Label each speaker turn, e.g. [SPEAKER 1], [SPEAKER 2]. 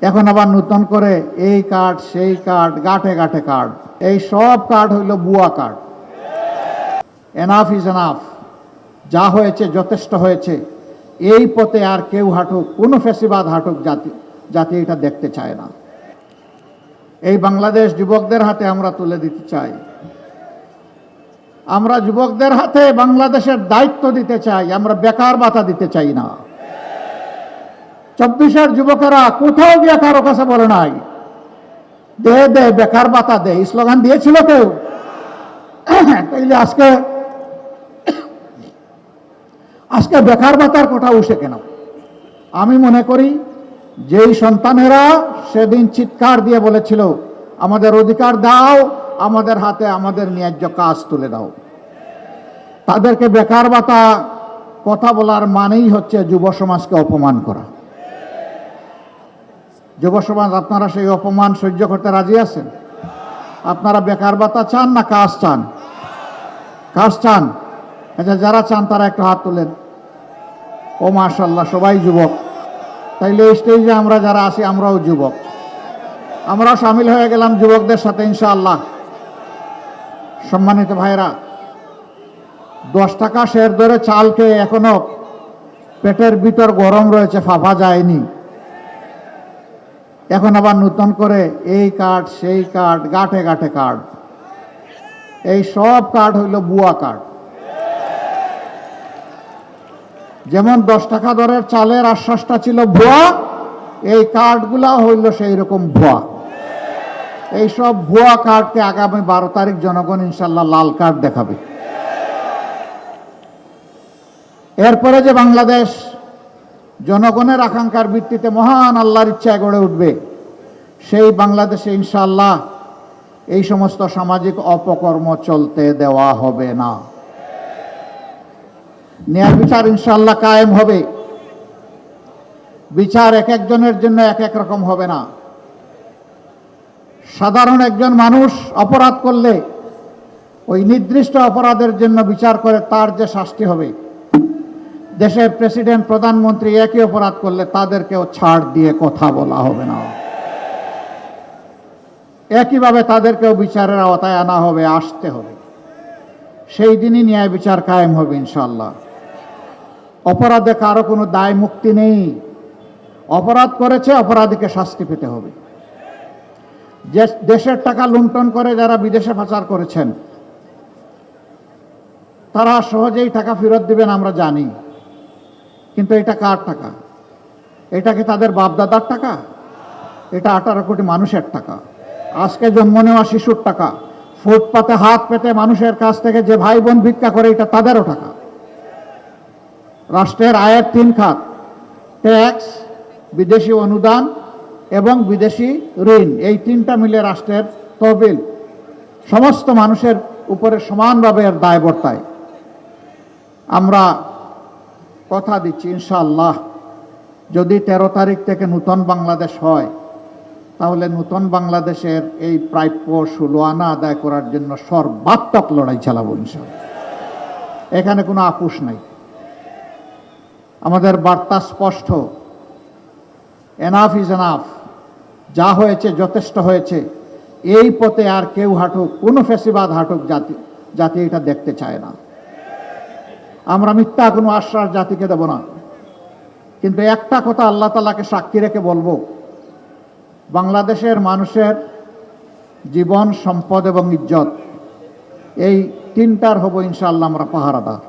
[SPEAKER 1] এখন আবার নতুন করে এই কার্ড সেই কার্ড, গাঁটে গাঁটে কার্ড, এই সব কার্ড হইল ভুয়া কার্ড। এনাফ ইজ এনাফ, যা হয়েছে যথেষ্ট হয়েছে। এই পথে আর কেউ হাঁটুক, কোনো ফ্যাসিবাদ হাঁটুক জাতি এটা দেখতে চায় না। এই বাংলাদেশ যুবকদের হাতে আমরা তুলে দিতে চাই। আমরা যুবকদের হাতে বাংলাদেশের দায়িত্ব দিতে চাই, আমরা বেকার ভাতা দিতে চাই না। 24-এর যুবকেরা কোথাও গিয়ে কারো কাছে বলে নাই দে দে বেকার ভাতা দে, স্লোগান দিয়েছিল কেউ? তাইলে আজকে বেকার ভাতার কথা উঠে কেন? আমি মনে করি যেই সন্তানেরা সেদিন চিৎকার দিয়ে বলেছিল আমাদের অধিকার দাও, আমাদের হাতে আমাদের ন্যায্য কাজ তুলে দাও, তাদেরকে বেকার ভাতা কথা বলার মানেই হচ্ছে যুব সমাজকে অপমান করা। যুব সমাজ, আপনারা সেই অপমান সহ্য করতে রাজি আছেন? আপনারা বেকার ভাতা চান না কাজ চান? কাজ চান? আচ্ছা, যারা চান তারা একটু হাত তোলেন। ও মাশাআল্লাহ, সবাই যুবক। তাইলে এই স্টেজে আমরা যারা আছি আমরাও যুবক, আমরাও সামিল হয়ে গেলাম যুবকদের সাথে ইনশাআল্লাহ। সম্মানিত ভাইরা, 10 টাকা শের দরে চাল খেয়ে এখনো পেটের ভিতর গরম রয়েছে, ফাফা যায়নি। এখন আবার নতুন করে এই কার্ড সেই কার্ড, গাঁটে গাঁটে কার্ড, এই সব কার্ড হইল ভুয়া কার্ড। যেমন 10 টাকা দরের চালের আশ্বাসটা ছিল ভুয়া, এই কার্ডগুলা হইল সেই রকম ভুয়া। এই সব ভুয়া কার্ডকে আগামী 12 তারিখ জনগণ ইনশাল্লাহ লাল কার্ড দেখাবে। এরপরে যে বাংলাদেশ জনগণের আকাঙ্ক্ষার ভিত্তিতে মহান আল্লাহর ইচ্ছায় গড়ে উঠবে, সেই বাংলাদেশে ইনশাআল্লাহ এই সমস্ত সামাজিক অপকর্ম চলতে দেওয়া হবে না। ন্যায় বিচার ইনশাআল্লাহ কায়েম হবে। বিচার এক একজনের জন্য এক এক রকম হবে না। সাধারণ একজন মানুষ অপরাধ করলে ওই নির্দিষ্ট অপরাধের জন্য বিচার করে তার যে শাস্তি হবে, দেশের প্রেসিডেন্ট প্রধানমন্ত্রী একই অপরাধ করলে তাদেরকেও ছাড় দিয়ে কথা বলা হবে না। একইভাবে তাদেরকেও বিচারের আওতায় আনা হবে, আসতে হবে। সেই দিনই ন্যায় বিচার কায়েম হবে ইনশাআল্লাহ। অপরাধে কারো কোনো দায় মুক্তি নেই। অপরাধ করেছে, অপরাধীকে শাস্তি পেতে হবে। দেশের টাকা লুণ্ঠন করে যারা বিদেশে পাচার করেছেন তারা সহজেই টাকা ফেরত দিবেন আমরা জানি, কিন্তু এটা কার টাকা? এটা কি তাদের বাপদাদার টাকা? এটা 18 কোটি মানুষের টাকা। আজকে জন্ম নেওয়া শিশুর টাকা। ফুটপাতে হাত পেতে মানুষের কাছ থেকে যে ভাই বোন ভিক্ষা করে, এটা তাদেরও টাকা। রাষ্ট্রের আয়ের 3 খাত, ট্যাক্স, বিদেশি অনুদান এবং বিদেশি ঋণ, এই 3টা মিলে রাষ্ট্রের তহবিল সমস্ত মানুষের উপরে সমানভাবে এর দায় বর্তায়। আমরা কথা দিচ্ছি ইনশাআল্লাহ, যদি 13 তারিখ থেকে নূতন বাংলাদেশ হয়, তাহলে নূতন বাংলাদেশের এই প্রাপ্য 16 আনা আদায় করার জন্য সর্বাত্মক লড়াই চালাবো ইনশাআল্লাহ। এখানে কোনো আপোষ নাই। আমাদের বার্তা স্পষ্ট, এনাফ ইজ এনাফ, যা হয়েছে যথেষ্ট হয়েছে। এই পথে আর কেউ হাঁটুক, কোনো ফ্যাসিবাদ হাঁটুক জাতি এটা দেখতে চায় না। আমরা মিথ্যা কোনো আশ্বাস জাতিকে দেব না। কিন্তু একটা কথা আল্লাহ তাআলাকে সাক্ষী রেখে বলবো, বাংলাদেশের মানুষের জীবন, সম্পদ এবং ইজ্জত, এই 3টার হবো ইনশাআল্লাহ আমরা পাহারাদার।